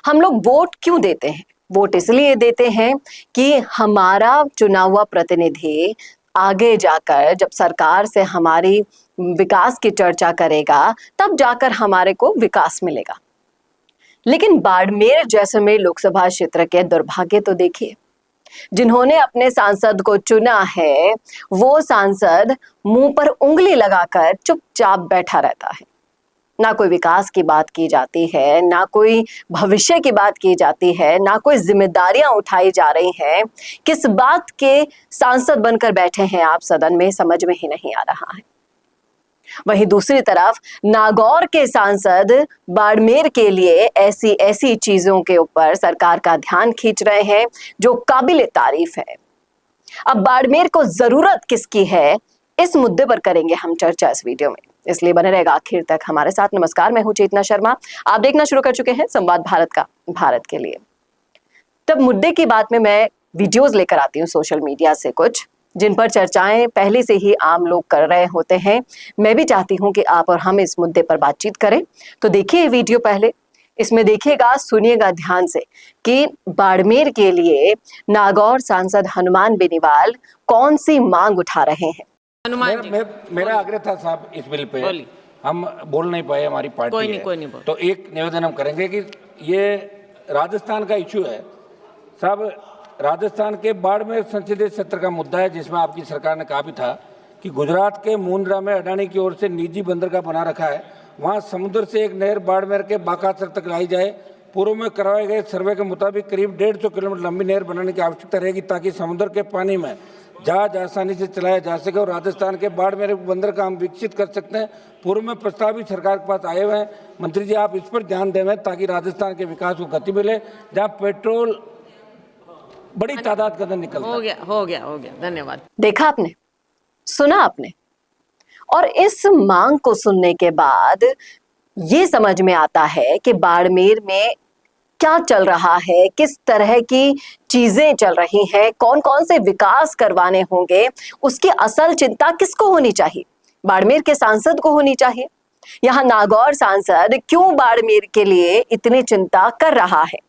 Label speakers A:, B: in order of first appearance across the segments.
A: हम लोग वोट क्यों देते हैं? वोट इसलिए देते हैं कि हमारा चुना हुआ प्रतिनिधि आगे जाकर जब सरकार से हमारी विकास की चर्चा करेगा, तब जाकर हमारे को विकास मिलेगा। लेकिन बाड़मेर जैसलमेर लोकसभा क्षेत्र के दुर्भाग्य तो देखिए, जिन्होंने अपने सांसद को चुना है, वो सांसद मुंह पर उंगली लगाकर चुपचाप बैठा रहता है। ना कोई विकास की बात की जाती है, ना कोई भविष्य की बात की जाती है, ना कोई जिम्मेदारियां उठाई जा रही हैं। किस बात के सांसद बनकर बैठे हैं आप सदन में, समझ में ही नहीं आ रहा है। वहीं दूसरी तरफ नागौर के सांसद बाड़मेर के लिए ऐसी ऐसी चीजों के ऊपर सरकार का ध्यान खींच रहे हैं जो काबिले तारीफ है। अब बाड़मेर को जरूरत किसकी है, इस मुद्दे पर करेंगे हम चर्चा इस वीडियो में, इसलिए बने रहेगा आखिर तक हमारे साथ। नमस्कार, मैं हूं चेतना शर्मा, आप देखना शुरू कर चुके हैं संवाद भारत का, भारत के लिए। तब मुद्दे की बात में मैं वीडियोस लेकर आती हूँ सोशल मीडिया से, कुछ जिन पर चर्चाएं पहले से ही आम लोग कर रहे होते हैं। मैं भी चाहती हूं कि आप और हम इस मुद्दे पर बातचीत करें। तो देखिए ये वीडियो पहले, इसमें देखिएगा, सुनिएगा ध्यान से कि बाड़मेर के लिए नागौर सांसद हनुमान बेनीवाल कौन सी मांग उठा रहे हैं।
B: मेरा आग्रह था साहब, इस बिल पे हम बोल नहीं पाए, हमारी पार्टी है, कोई नहीं तो एक निवेदन हम करेंगे कि ये राजस्थान का इशू है साहब। राजस्थान के बाड़मेर संसदीय क्षेत्र का मुद्दा है, जिसमें आपकी सरकार ने कहा भी था कि गुजरात के मुंद्रा में अडानी की ओर से निजी बंदरगाह बना रखा है, वहाँ समुद्र से एक नहर बाड़मेर के बाकासर तक लाई जाए। पूर्व में करवाए गए सर्वे के मुताबिक करीब 150 किलोमीटर लंबी नहर बनाने की आवश्यकता रहेगी, ताकि समुद्र के पानी में जहाज आसानी से चलाया जा सके और राजस्थान के बाड़मेर बंदर का हम विकसित कर सकते हैं। पूर्व में प्रस्ताव भी सरकार के पास आए हुए हैं। मंत्री जी, आप इस पर ध्यान दें ताकि राजस्थान के विकास को गति मिले, जहाँ पेट्रोल बड़ी तादाद के अंदर निकलता है।
C: हो गया, धन्यवाद।
A: देखा आपने, सुना आपने, और इस मांग को सुनने के बाद ये समझ में आता है कि बाड़मेर में क्या चल रहा है, किस तरह की चीजें चल रही हैं, कौन कौन से विकास करवाने होंगे, उसकी असल चिंता किसको होनी चाहिए? बाड़मेर के सांसद को होनी चाहिए। यहाँ नागौर सांसद क्यों बाड़मेर के लिए इतनी चिंता कर रहा है?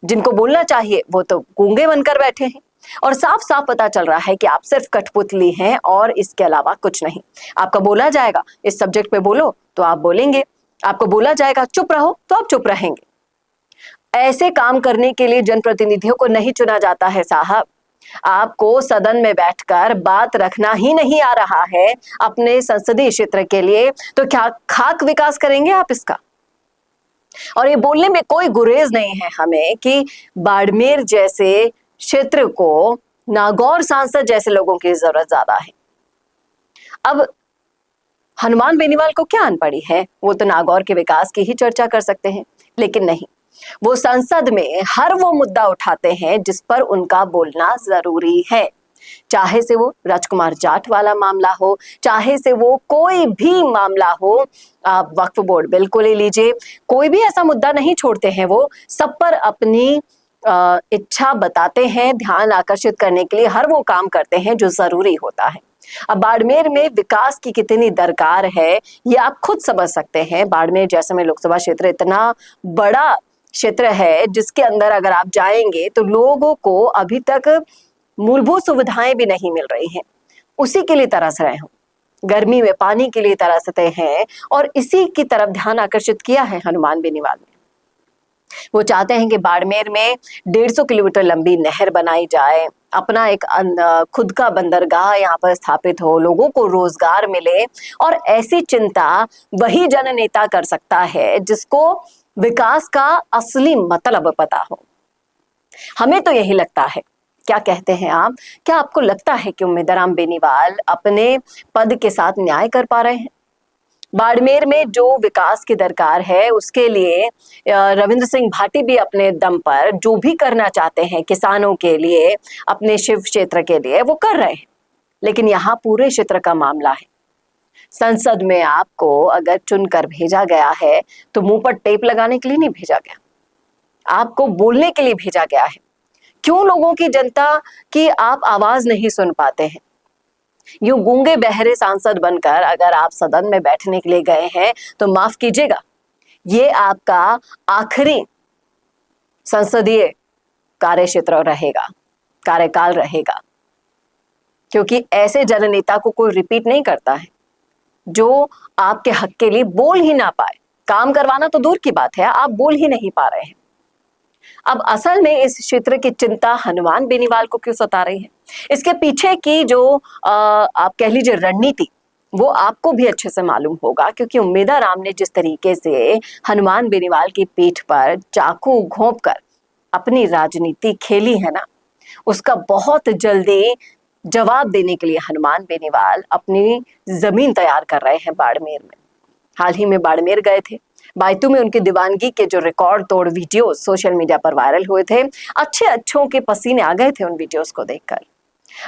A: जिनको बोलना चाहिए वो तो गूंगे बनकर बैठे हैं, और साफ साफ पता चल रहा है कि आप सिर्फ कठपुतली हैं और इसके अलावा कुछ नहीं। आपका बोला जाएगा इस सब्जेक्ट पे बोलो तो आप बोलेंगे, आपको बोला जाएगा चुप रहो तो आप चुप रहेंगे। ऐसे काम करने के लिए जनप्रतिनिधियों को नहीं चुना जाता है साहब। आपको सदन में बैठकर बात रखना ही नहीं आ रहा है अपने संसदीय क्षेत्र के लिए, तो क्या खाक विकास करेंगे आप इसका? और ये बोलने में कोई गुरेज नहीं है हमें कि बाड़मेर जैसे क्षेत्र को नागौर सांसद जैसे लोगों की जरूरत ज्यादा है। अब हनुमान बेनीवाल को क्या अनपड़ी है, वो तो नागौर के विकास की ही चर्चा कर सकते हैं, लेकिन नहीं, वो संसद में हर वो मुद्दा उठाते हैं जिस पर उनका बोलना जरूरी है। चाहे से वो राजकुमार जाट वाला मामला हो, चाहे से वो कोई भी मामला हो, आप वक्फ बोर्ड बिल को ले लीजिए, कोई भी ऐसा मुद्दा नहीं छोड़ते हैं। वो सब पर अपनी इच्छा बताते हैं, ध्यान आकर्षित करने के लिए हर वो काम करते हैं जो जरूरी होता है। अब बाड़मेर में विकास की कितनी दरकार है ये आप खुद समझ सकते हैं। बाड़मेर जैसलमेर लोकसभा क्षेत्र इतना बड़ा क्षेत्र है जिसके अंदर अगर आप जाएंगे तो लोगों को अभी तक मूलभूत सुविधाएं भी नहीं मिल रही हैं, उसी के लिए तरस रहे हो, गर्मी में पानी के लिए तरसते हैं, और इसी की तरफ ध्यान आकर्षित किया है हनुमान बेनीवाल ने। वो चाहते हैं कि बाड़मेर में 150 किलोमीटर लंबी नहर बनाई जाए, अपना एक खुद का बंदरगाह यहाँ पर स्थापित हो, लोगों को रोजगार मिले, और ऐसी चिंता वही जननेता कर सकता है जिसको विकास का असली मतलब पता हो। हमें तो यही लगता है। क्या कहते हैं आप? क्या आपको लगता है कि उम्मीदराम बेनीवाल अपने पद के साथ न्याय कर पा रहे हैं? बाड़मेर में जो विकास की दरकार है उसके लिए रविंद्र सिंह भाटी भी अपने दम पर जो भी करना चाहते हैं किसानों के लिए, अपने शिव क्षेत्र के लिए, वो कर रहे हैं। लेकिन यहाँ पूरे क्षेत्र का मामला है। संसद में आपको अगर चुनकर भेजा गया है तो मुंह पर टेप लगाने के लिए नहीं भेजा गया, आपको बोलने के लिए भेजा गया है। क्यों लोगों की, जनता की आप आवाज नहीं सुन पाते हैं? यूं गूंगे बहरे सांसद बनकर अगर आप सदन में बैठने के लिए गए हैं तो माफ कीजिएगा, ये आपका आखिरी संसदीय कार्यक्षेत्र रहेगा, कार्यकाल रहेगा, क्योंकि ऐसे जननेता को कोई रिपीट नहीं करता है जो आपके हक के लिए बोल ही ना पाए। काम करवाना तो दूर की बात है, आप बोल ही नहीं पा रहे हैं। अब असल में इस क्षेत्र की चिंता हनुमान बेनीवाल को क्यों सता रही है, इसके पीछे की जो आप कह लीजिए रणनीति, वो आपको भी अच्छे से मालूम होगा, क्योंकि उम्मेदा राम ने जिस तरीके से हनुमान बेनीवाल की पीठ पर चाकू घोंपकर अपनी राजनीति खेली है ना, उसका बहुत जल्दी जवाब देने के लिए हनुमान बेनीवाल अपनी जमीन तैयार कर रहे हैं बाड़मेर में। हाल ही में बाड़मेर गए थे, बायतू में उनकी दीवानगी के जो रिकॉर्ड तोड़ वीडियो सोशल मीडिया पर वायरल हुए थे, अच्छों के पसीने आ गए थे उन वीडियोस को देखकर।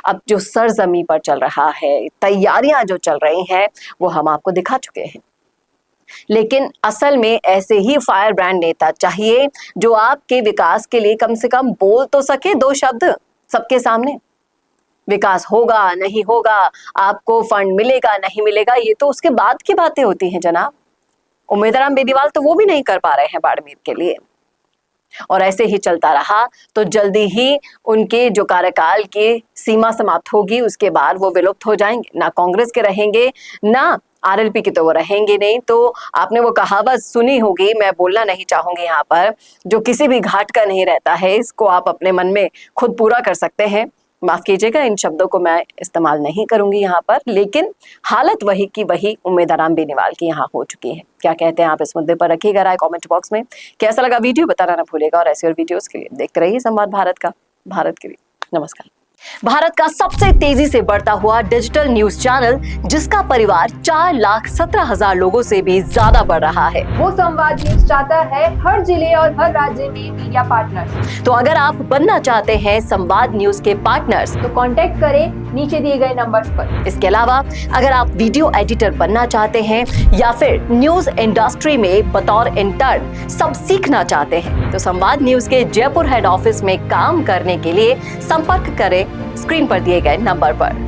A: अब जो सरजमी पर चल रहा है, तैयारियां जो चल रही हैं, वो हम आपको दिखा चुके हैं। लेकिन असल में ऐसे ही फायर ब्रांड नेता चाहिए जो आपके विकास के लिए कम से कम बोल तो सके दो शब्द सबके सामने। विकास होगा नहीं होगा, आपको फंड मिलेगा नहीं मिलेगा, ये तो उसके बाद की बातें होती हैं जनाब। उम्मेदराम बेनीवाल तो वो भी नहीं कर पा रहे हैं बाड़मेर के लिए, और ऐसे ही चलता रहा तो जल्दी ही उनके जो कार्यकाल की सीमा समाप्त होगी, उसके बाद वो विलुप्त हो जाएंगे। ना कांग्रेस के रहेंगे, ना आरएलपी के तो वो रहेंगे नहीं। तो आपने वो कहावत सुनी होगी, मैं बोलना नहीं चाहूंगी यहाँ पर, जो किसी भी घाट का नहीं रहता है, इसको आप अपने मन में खुद पूरा कर सकते हैं। माफ कीजिएगा, इन शब्दों को मैं इस्तेमाल नहीं करूंगी यहाँ पर, लेकिन हालत वही की वही उम्मेदराम बेनीवाल की यहाँ हो चुकी है। क्या कहते हैं आप इस मुद्दे पर, रखिएगा राय कमेंट बॉक्स में। कैसा लगा वीडियो बताना ना भूलिएगा, और ऐसे और वीडियोस के लिए देखते रहिए संवाद भारत का, भारत के लिए। नमस्कार। भारत का सबसे तेजी से बढ़ता हुआ डिजिटल न्यूज चैनल, जिसका परिवार 4,17,000 लोगों से भी ज्यादा बढ़ रहा है,
C: वो संवाद न्यूज चाहता है हर जिले और हर राज्य में मीडिया पार्टनर्स।
A: तो अगर आप बनना चाहते हैं संवाद न्यूज के पार्टनर्स,
C: तो कांटेक्ट करें नीचे दिए गए नंबर्स पर।
A: इसके अलावा अगर आप वीडियो एडिटर बनना चाहते हैं या फिर न्यूज इंडस्ट्री में बतौर इंटर्न सब सीखना चाहते हैं, तो संवाद न्यूज के जयपुर हेड ऑफिस में काम करने के लिए संपर्क करें स्क्रीन पर दिए गए नंबर पर।